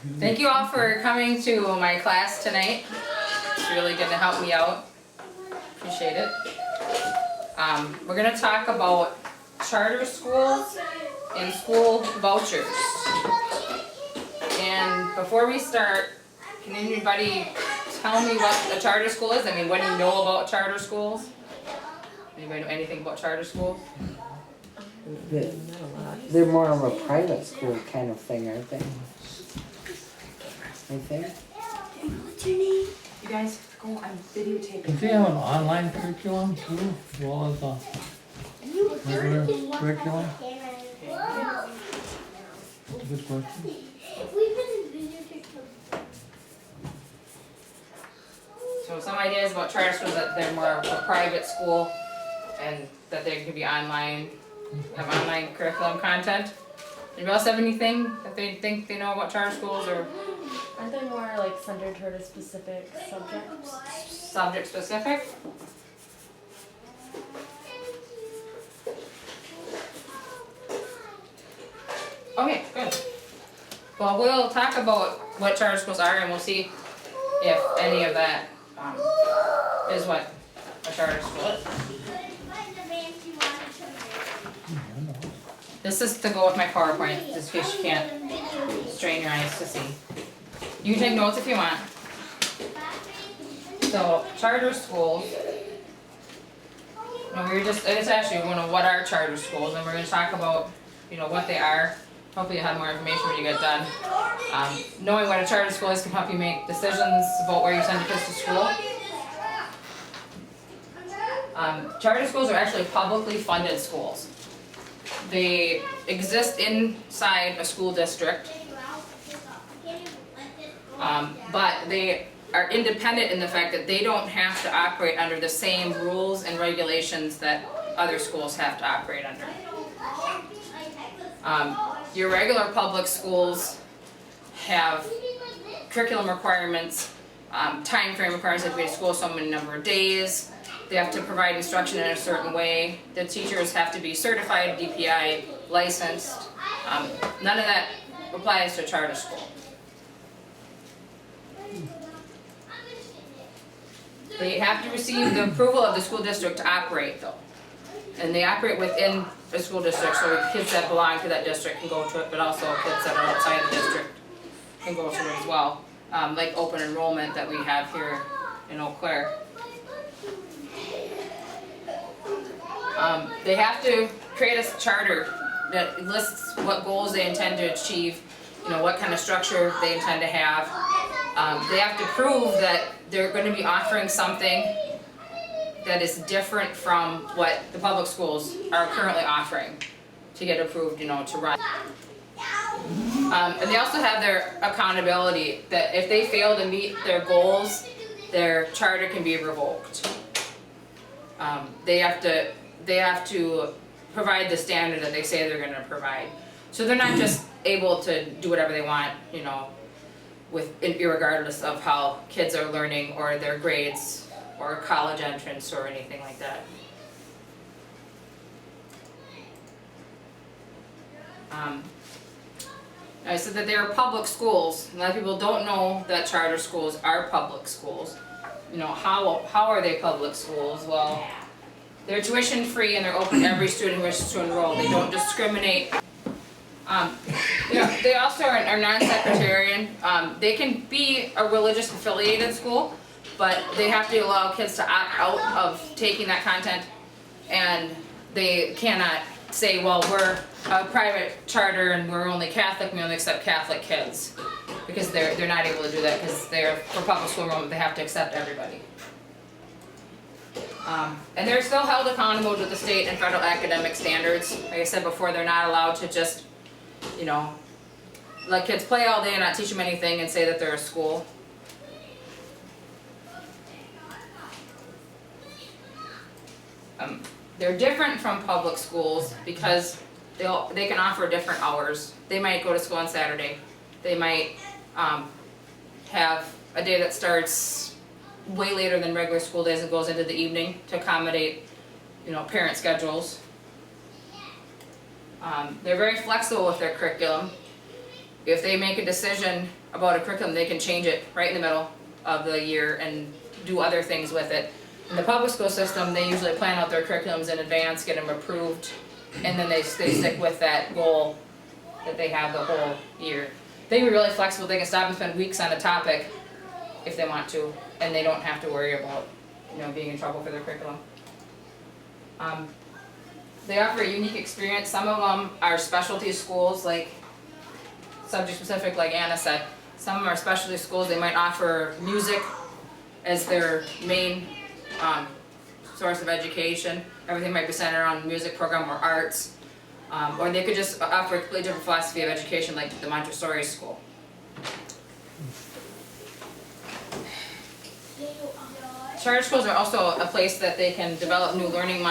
Thank you all for coming to my class tonight. It's really going to help me out. Appreciate it. We're going to talk about charter schools and school vouchers. And before we start, can anybody tell me what a charter school is? I mean, what do you know about charter schools? Anybody know anything about charter schools? They're more of a private school kind of thing, aren't they? I think. What's your name? You guys go, I'm videotaping. Does he have an online curriculum too, as well as a regular curriculum? Good question. So some ideas about charter schools, that they're more of a private school and that they can be online, have online curriculum content. Anybody else have anything that they think they know about charter schools, or Aren't they more like centered toward a specific subject? subject specific? Okay, good. Well, we'll talk about what charter schools are, and we'll see if any of that is what a charter school is. This is to go with my PowerPoint, just in case you can't strain your eyes to see. You can take notes if you want. So, charter schools. It's actually, what are charter schools, and we're going to talk about, what they are. Hopefully you'll have more information when you get done. Knowing what a charter school is can help you make decisions about where you send your kids to school. Charter schools are actually publicly funded schools. They exist inside a school district, but they are independent in the fact that they don't have to operate under the same rules and regulations that other schools have to operate under. Your regular public schools have curriculum requirements, time frame requirements, they have to be to school so many number of days. They have to provide instruction in a certain way. The teachers have to be certified, DPI, licensed. None of that applies to a charter school. They have to receive the approval of the school district to operate though. And they operate within the school district, so kids that belong to that district can go to it, but also kids that are outside the district can go to it as well. Like open enrollment that we have here in Eau Claire. They have to create a charter that lists what goals they intend to achieve, what kind of structure they intend to have. They have to prove that they're going to be offering something that is different from what the public schools are currently offering to get approved, to run. And they also have their accountability, that if they fail to meet their goals, their charter can be revoked. They have to provide the standard that they say they're going to provide. So they're not just able to do whatever they want, irregardless of how kids are learning or their grades or college entrance or anything like that. I said that they are public schools. A lot of people don't know that charter schools are public schools. How are they public schools? Well, they're tuition free and they're open to every student who wishes to enroll. They don't discriminate. They also are non-sectarian. They can be a religious affiliated school, but they have to allow kids to opt out of taking that content, and they cannot say, well, we're a private charter and we're only Catholic, we only accept Catholic kids, because they're not able to do that, because they're, for public school enrollment, they have to accept everybody. And they're still held accountable to the state and federal academic standards. Like I said before, they're not allowed to just, let kids play all day and not teach them anything and say that they're a school. They're different from public schools because they can offer different hours. They might go to school on Saturday. They might have a day that starts way later than regular school days and goes into the evening to accommodate, parent schedules. They're very flexible with their curriculum. if they make a decision about a curriculum, they can change it right in the middle of the year and do other things with it. In the public school system, they usually plan out their curriculums in advance, get them approved, and then they stick with that goal that they have the whole year. They can be really flexible, they can stop and spend weeks on a topic if they want to, and they don't have to worry about, being in trouble for their curriculum. They offer a unique experience. Some of them are specialty schools, like subject specific, like Anna said. Some of them are specialty schools. They might offer music as their main source of education. Everything might be centered around music program or arts. Or they could just offer a completely different philosophy of education, like the Montessori school. Charter schools are also a place that they can develop new learning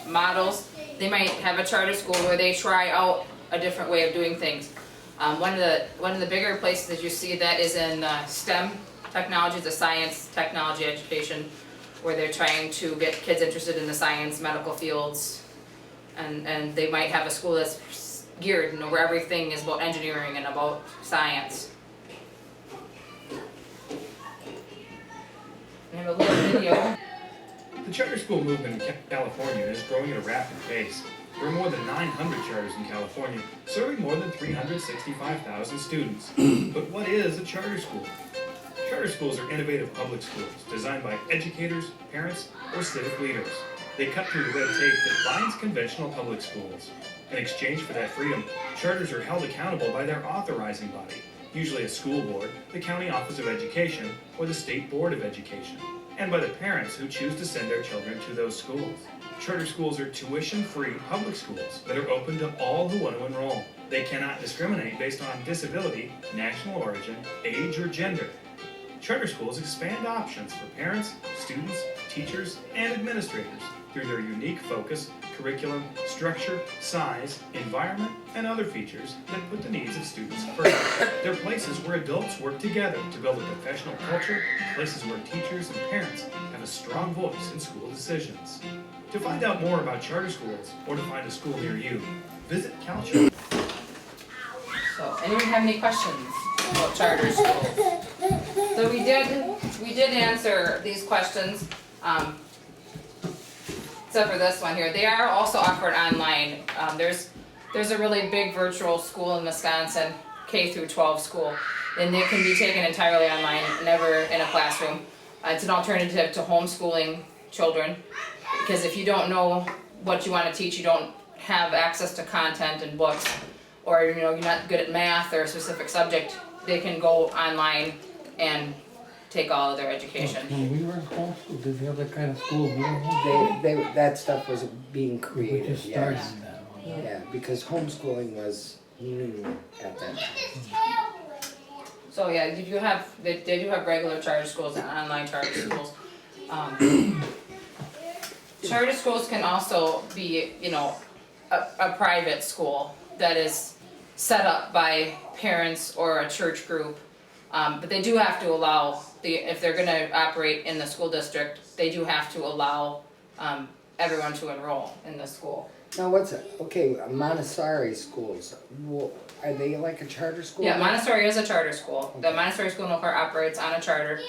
models. They might have a charter school where they try out a different way of doing things. One of the bigger places that you see that is in STEM technologies, the science, technology, education, where they're trying to get kids interested in the science, medical fields, and they might have a school that's geared, where everything is about engineering and about science. I have a little video. The charter school movement in California is growing at a rapid pace. There are more than 900 charters in California, serving more than 365,000 students. But what is a charter school? Charter schools are innovative public schools designed by educators, parents, or civic leaders. They cut through the red tape that binds conventional public schools. In exchange for that freedom, charters are held accountable by their authorizing body, usually a school board, the County Office of Education, or the State Board of Education, and by the parents who choose to send their children to those schools. Charter schools are tuition-free public schools that are open to all who want to enroll. They cannot discriminate based on disability, national origin, age, or gender. Charter schools expand options for parents, students, teachers, and administrators through their unique focus, curriculum, structure, size, environment, and other features that put the needs of students first. They're places where adults work together to build a professional culture, places where teachers and parents have a strong voice in school decisions. To find out more about charter schools or to find a school near you, visit CalCharter. So, anyone have any questions about charter schools? So we did answer these questions, except for this one here. They are also offered online. There's a really big virtual school in Wisconsin, K through 12 school, and it can be taken entirely online, never in a classroom. It's an alternative to homeschooling children, because if you don't know what you want to teach, you don't have access to content and books, or you're not good at math or a specific subject, they can go online and take all of their education. When we were in homeschool, did you have that kind of school? We were That stuff was being We created, just started yes. that one. Yeah, because homeschooling was new at that time. So yeah, they do have regular charter schools and online charter schools. Charter schools can also be, a private school that is set up by parents or a church group. But they do have to allow, if they're gonna operate in the school district, they do have to allow everyone to enroll in the school. Now, Montessori schools, are they like a charter school? Yeah, Montessori is a charter school. The Montessori school in Oak Park operates on a charter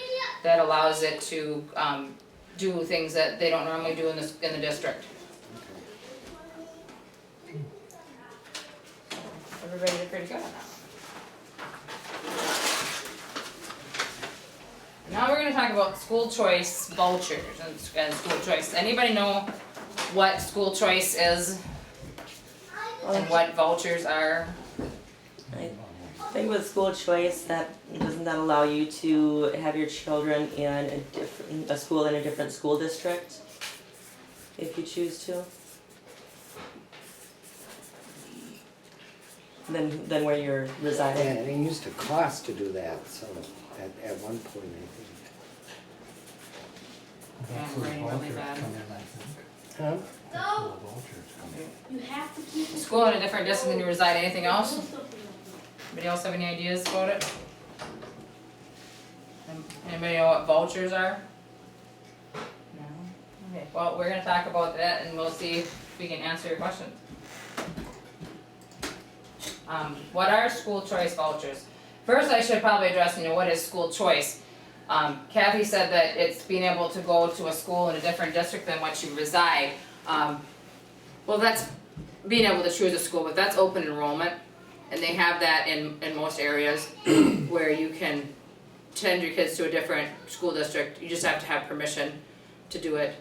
that allows it to do things that they don't normally do in the district. Everybody did pretty good on that. Now we're going to talk about school choice vouchers and school choice. Anybody know what school choice is and what vouchers are? I think with school choice, doesn't that allow you to have your children in a school in a different school district, if you choose to? Than where you're residing. And it used to cost to do that, so at one point, That's where raining the really vouchers bad. come in, I think. Huh? That's where the vouchers come in. You have to keep it. School in a different district than you reside. Anything else? Anybody else have any ideas about it? Anybody know what vouchers are? No? Okay, well, we're gonna talk about that and we'll see if we can answer your questions. What are school choice vouchers? First, I should probably address, what is school choice? Kathy said that it's being able to go to a school in a different district than what you reside. Well, that's being able to choose a school, but that's open enrollment, and they have that in most areas where you can send your kids to a different school district. You just have to have permission to do it.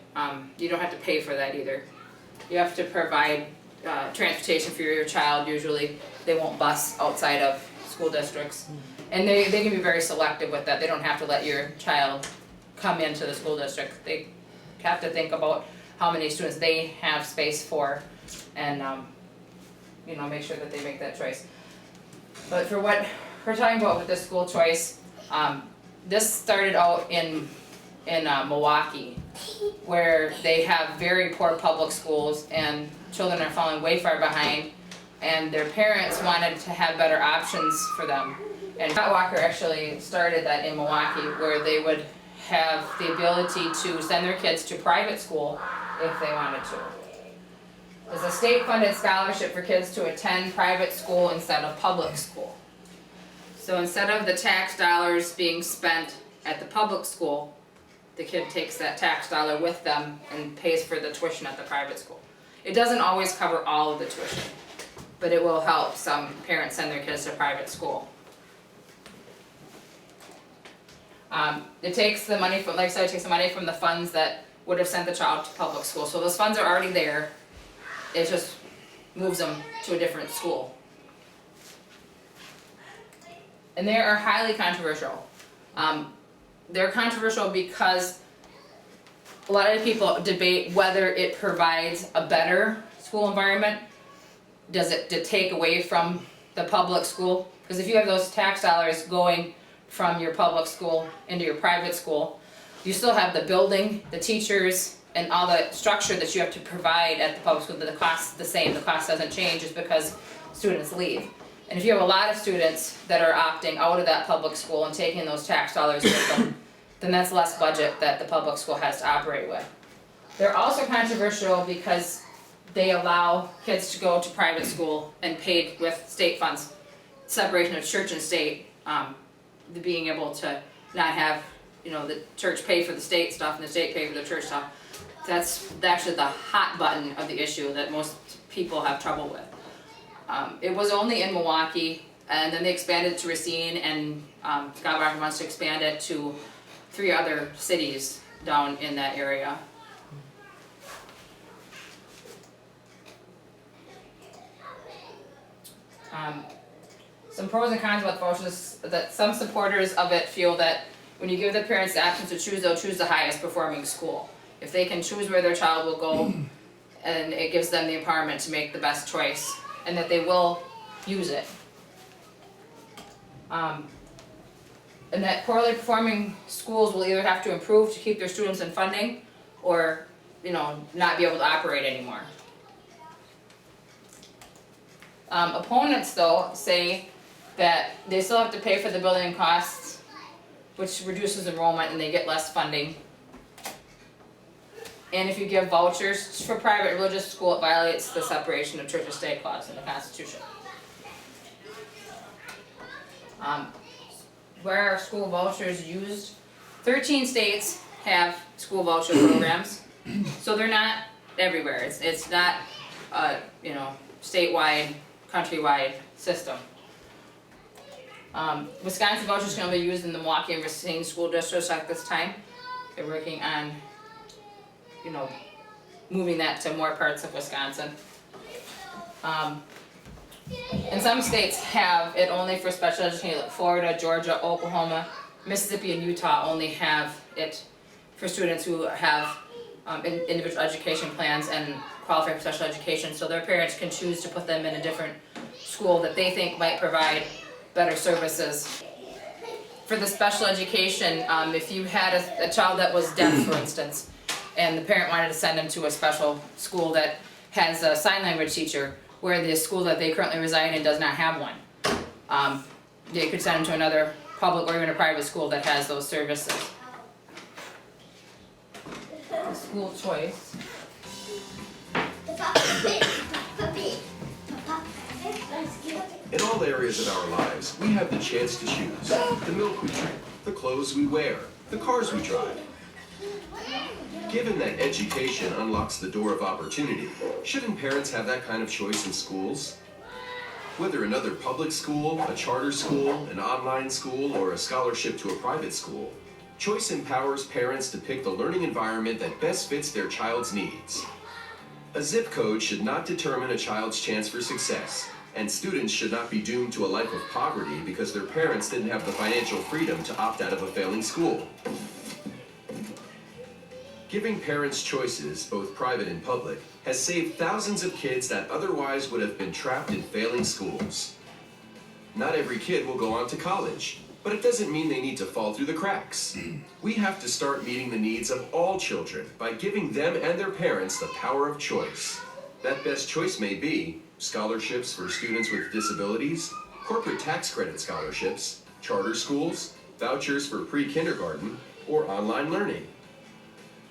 You don't have to pay for that either. You have to provide transportation for your child. Usually they won't bus outside of school districts, and they can be very selective with that. They don't have to let your child come into the school district. They have to think about how many students they have space for, and make sure that they make that choice. But for what we're talking about with the school choice, this started out in Milwaukee, where they have very poor public schools and children are falling way far behind, and their parents wanted to have better options for them. And Pat Walker actually started that in Milwaukee, where they would have the ability to send their kids to private school if they wanted to. There's a state-funded scholarship for kids to attend private school instead of public school. So instead of the tax dollars being spent at the public school, the kid takes that tax dollar with them and pays for the tuition at the private school. It doesn't always cover all of the tuition, but it will help some parents send their kids to private school. It takes the money from, like I said, it takes the money from the funds that would have sent the child to public school. So those funds are already there. It just moves them to a different school. And they are highly controversial. They're controversial because a lot of people debate whether it provides a better school environment. Does it take away from the public school? Because if you have those tax dollars going from your public school into your private school, you still have the building, the teachers, and all the structure that you have to provide at the public school. The cost is the same. The cost doesn't change just because students leave. And if you have a lot of students that are opting out of that public school and taking those tax dollars with them, then that's less budget that the public school has to operate with. They're also controversial because they allow kids to go to private school and paid with state funds. Separation of church and state, the being able to not have, the church pay for the state stuff and the state pay for the church stuff. That's actually the hot button of the issue that most people have trouble with. It was only in Milwaukee, and then they expanded to Racine, and Scott Walker wants to expand it to 3 other cities down in that area. Some pros and cons about vouchers, that some supporters of it feel that when you give the parents the option to choose, they'll choose the highest performing school. If they can choose where their child will go, and it gives them the empowerment to make the best choice, and that they will use it. And that poorly performing schools will either have to improve to keep their students in funding, or not be able to operate anymore. Opponents, though, say that they still have to pay for the building costs, which reduces enrollment and they get less funding. And if you give vouchers for private religious school, it violates the separation of church and state clause in the Constitution. Where are school vouchers used? 13 states have school voucher programs, so they're not everywhere. It's not a statewide, countrywide system. Wisconsin vouchers can only be used in the Milwaukee and Racine school districts at this time. They're working on moving that to more parts of Wisconsin. And some states have it only for special education, like Florida, Georgia, Oklahoma, Mississippi, and Utah only have it for students who have individual education plans and qualify for special education, so their parents can choose to put them in a different school that they think might provide better services. For the special education, if you had a child that was deaf, for instance, and the parent wanted to send them to a special school that has a sign language teacher, where the school that they currently reside in does not have one, they could send them to another public or even a private school that has those services. The school choice. It all areas of our lives, we have the chance to choose the milk we drink, the clothes we wear, the cars we drive. Given that education unlocks the door of opportunity, shouldn't parents have that kind of choice in schools? Whether another public school, a charter school, an online school, or a scholarship to a private school, choice empowers parents to pick the learning environment that best fits their child's needs. A zip code should not determine a child's chance for success, and students should not be doomed to a life of poverty because their parents didn't have the financial freedom to opt out of a failing school. Giving parents choices, both private and public, has saved thousands of kids that otherwise would have been trapped in failing schools. Not every kid will go on to college, but it doesn't mean they need to fall through the cracks. We have to start meeting the needs of all children by giving them and their parents the power of choice. That best choice may be scholarships for students with disabilities, corporate tax credit scholarships, charter schools, vouchers for pre-kindergarten, or online learning.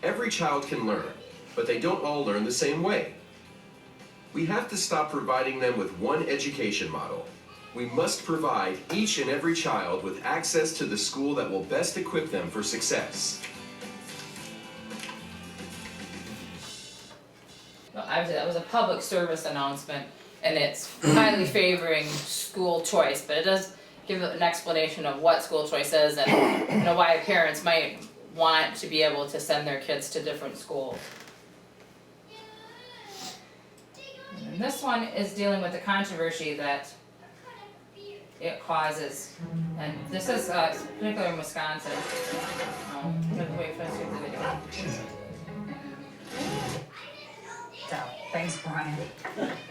Every child can learn, but they don't all learn the same way. We have to stop providing them with one education model. We must provide each and every child with access to the school that will best equip them for success. Well, obviously, that was a public service announcement, and it's highly favoring school choice, but it does give an explanation of what school choice is and why parents might want to be able to send their kids to different schools. And this one is dealing with the controversy that it causes, and this is particularly in Wisconsin. Wait for us to see the video. So, thanks, Brian.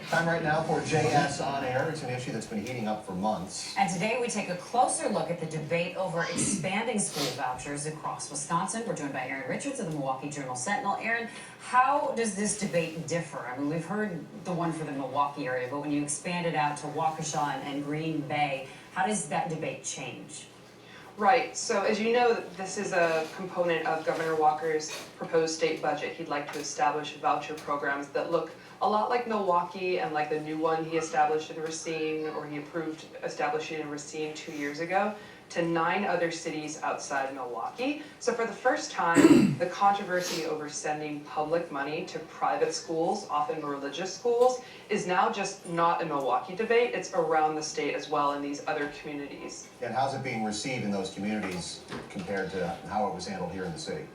Time right now for JS On Air. It's an issue that's been heating up for months. And today we take a closer look at the debate over expanding school vouchers across Wisconsin. We're joined by Aaron Richards of the Milwaukee Journal-Sentinel. Aaron, how does this debate differ? I mean, we've heard the one for the Milwaukee area, but when you expand it out to Waukesha and Green Bay, how does that debate change? Right, so as you know, this is a component of Governor Walker's proposed state budget. He'd like to establish voucher programs that look a lot like Milwaukee and like the new one he established in Racine, or he approved establishing in Racine 2 years ago, to 9 other cities outside of Milwaukee. So for the first time, the controversy over sending public money to private schools, often religious schools, is now just not a Milwaukee debate, it's around the state as well in these other communities. And how's it being received in those communities compared to how it was handled here in the city?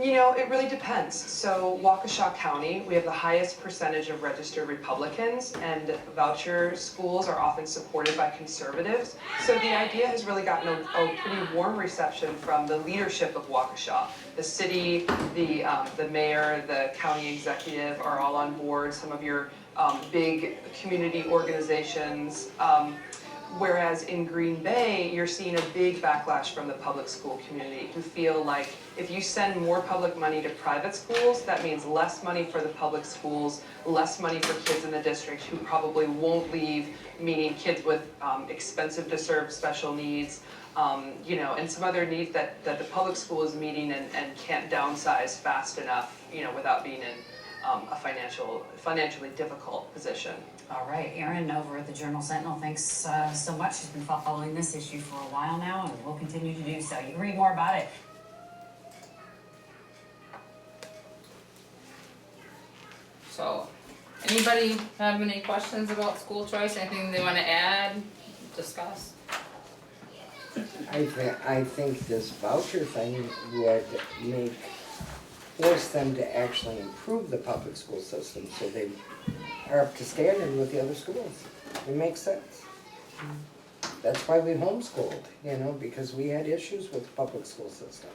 You know, it really depends. So Waukesha County, we have the highest percentage of registered Republicans, and voucher schools are often supported by conservatives. So the idea has really gotten a pretty warm reception from the leadership of Waukesha. The city, the mayor, the county executive are all on board, some of your big community organizations. Whereas in Green Bay, you're seeing a big backlash from the public school community who feel like if you send more public money to private schools, that means less money for the public schools, less money for kids in the district who probably won't leave, meaning kids with expensive to serve special needs, you know, and some other needs that the public school is meeting and can't downsize fast enough, you know, without being in a financially difficult position. All right, Aaron over at the Journal-Sentinel, thanks so much. She's been following this issue for a while now and will continue to do so. You can read more about it. So, anybody have any questions about school choice? Anything they want to add, discuss? I think this voucher thing would force them to actually improve the public school system so they are up to standard with the other schools. It makes sense. That's why we homeschooled, you know, because we had issues with the public school system.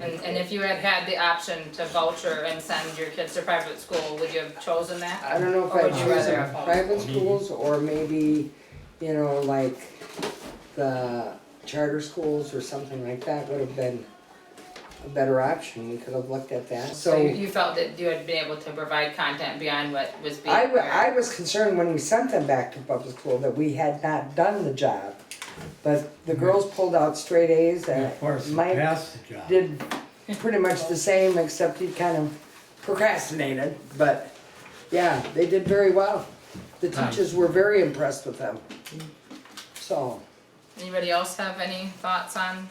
And if you had the option to voucher and send your kids to private school, would you have chosen that? I don't know if Or I'd would you choose rather have private schools or maybe, you know, like the charter schools or something like that would have been a better option. We could have looked at that. So you felt that you had been able to provide content beyond what was being I was concerned when we sent them back to public school that we had not done the job. But the girls pulled out straight A's and Of course, Mike passed the job. did pretty much the same, except he kind of procrastinated. But yeah, they did very well. The teachers were very impressed with them. So, Anybody else have any thoughts on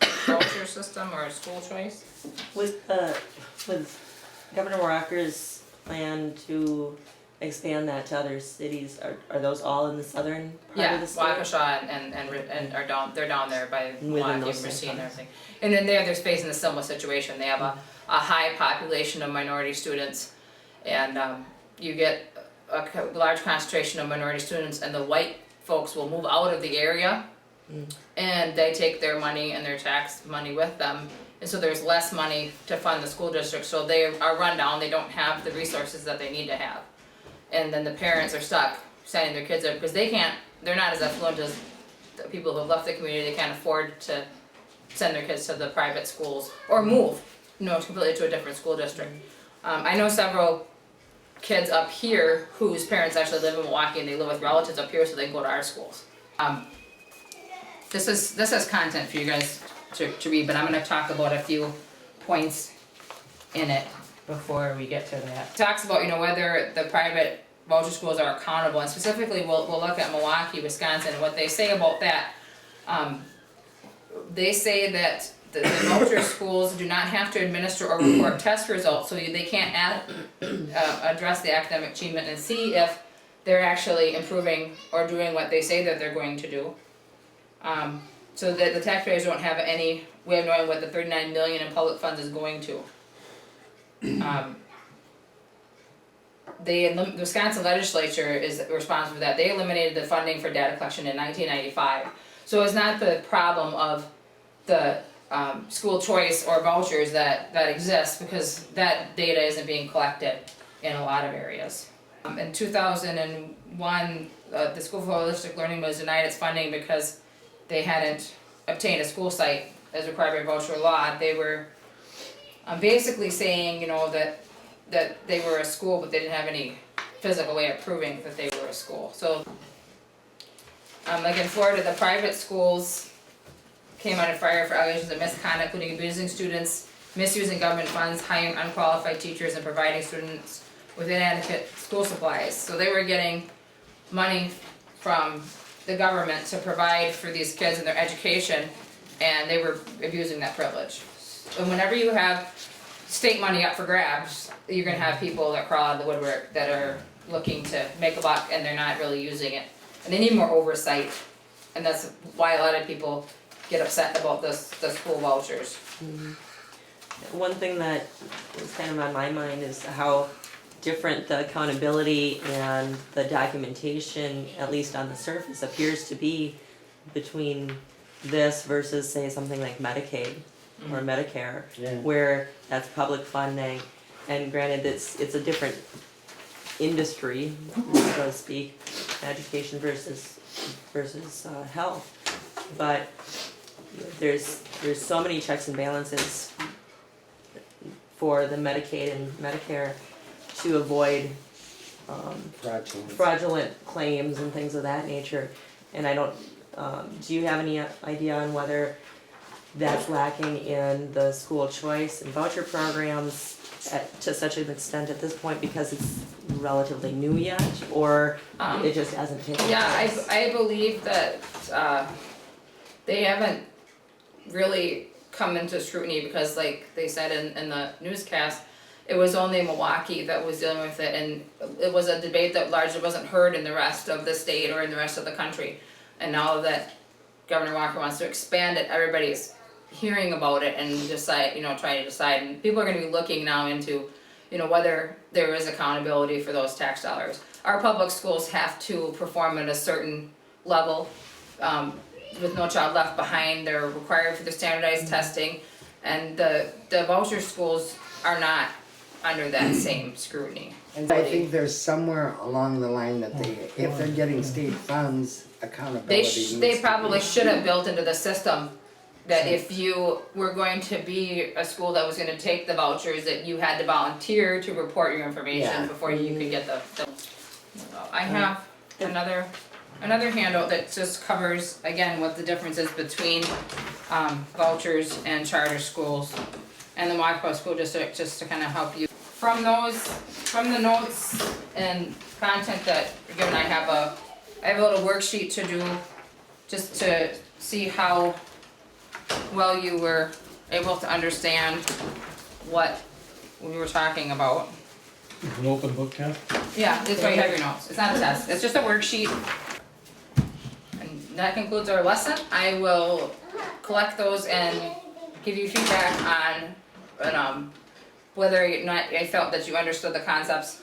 voucher system or school choice? With Governor Walker's plan to expand that to other cities, are those all in the southern part of the state? Waukesha and are down, they're down there by Within Milwaukee, those Racine and towns. everything. And then they're facing a similar situation, they have a high population of minority students, and you get a large concentration of minority students, and the white folks will move out of the area, and they take their money and their tax money with them, and so there's less money to fund the school district, so they are run down, they don't have the resources that they need to have. And then the parents are stuck sending their kids there because they're not as affluent as the people who have left the community, they can't afford to send their kids to the private schools or move, completely to a different school district. I know several kids up here whose parents actually live in Milwaukee and they live with relatives up here so they can go to our schools. This is content for you guys to read, but I'm gonna talk about a few points in it before we get to that. It talks about, whether the private voucher schools are accountable, and specifically we'll look at Milwaukee, Wisconsin, and what they say about that. They say that the voucher schools do not have to administer or report test results, so they can't address the academic achievement and see if they're actually improving or doing what they say that they're going to do. So that the taxpayers don't have any way of knowing what the $39 million in public funds is going to. The Wisconsin legislature is responsible for that. They eliminated the funding for data collection in 1995. So it's not the problem of the school choice or vouchers that exist, because that data isn't being collected in a lot of areas. In 2001, the School for Holistic Learning was denied its funding because they hadn't obtained a school site as required by voucher law. They were basically saying, that they were a school, but they didn't have any physical way of proving that they were a school. So, like in Florida, the private schools came under fire for allegations of misconduct, including abusing students, misusing government funds, hiring unqualified teachers, and providing students with inadequate school supplies. So they were getting money from the government to provide for these kids and their education, and they were abusing that privilege. And whenever you have state money up for grabs, you're gonna have people that crawl out of the woodwork that are looking to make a buck and they're not really using it. And they need more oversight, and that's why a lot of people get upset about the school vouchers. One thing that was kind of on my mind is how different the accountability and the documentation, at least on the surface, appears to be between this versus, say, something like Medicaid or Medicare, where that's public funding, and granted it's a different industry, so to speak, education versus health, but there's so many checks and balances for the Medicaid and Medicare to avoid fraudulent claims and things of that nature. And I don't, do you have any idea on whether that's lacking in the school choice and voucher programs to such an extent at this point because it's relatively new yet, or it just hasn't taken place? Yeah, I believe that they haven't really come into scrutiny because, like they said in the newscast, it was only Milwaukee that was dealing with it, and it was a debate that largely wasn't heard in the rest of the state or in the rest of the country. And now that Governor Walker wants to expand it, everybody's hearing about it and decide, trying to decide. And people are going to be looking now into, whether there is accountability for those tax dollars. Our public schools have to perform at a certain level, with No Child Left Behind. They're required for the standardized testing, and the voucher schools are not under that same scrutiny. And I think there's somewhere along the line that if they're getting state funds, accountability They probably should have built into the system that if you were going to be a school that was gonna take the vouchers, that you had to volunteer to report your information before you could get the. I have another handout that just covers, again, what the difference is between vouchers and charter schools and the Waukesha School District, just to kind of help you. From the notes and content that given I have a little worksheet to do, just to see how well you were able to understand what we were talking about. It's an open book test. Yeah, that's why you have your notes. It's not a test, it's just a worksheet. And that concludes our lesson. I will collect those and give you feedback on whether or not I felt that you understood the concepts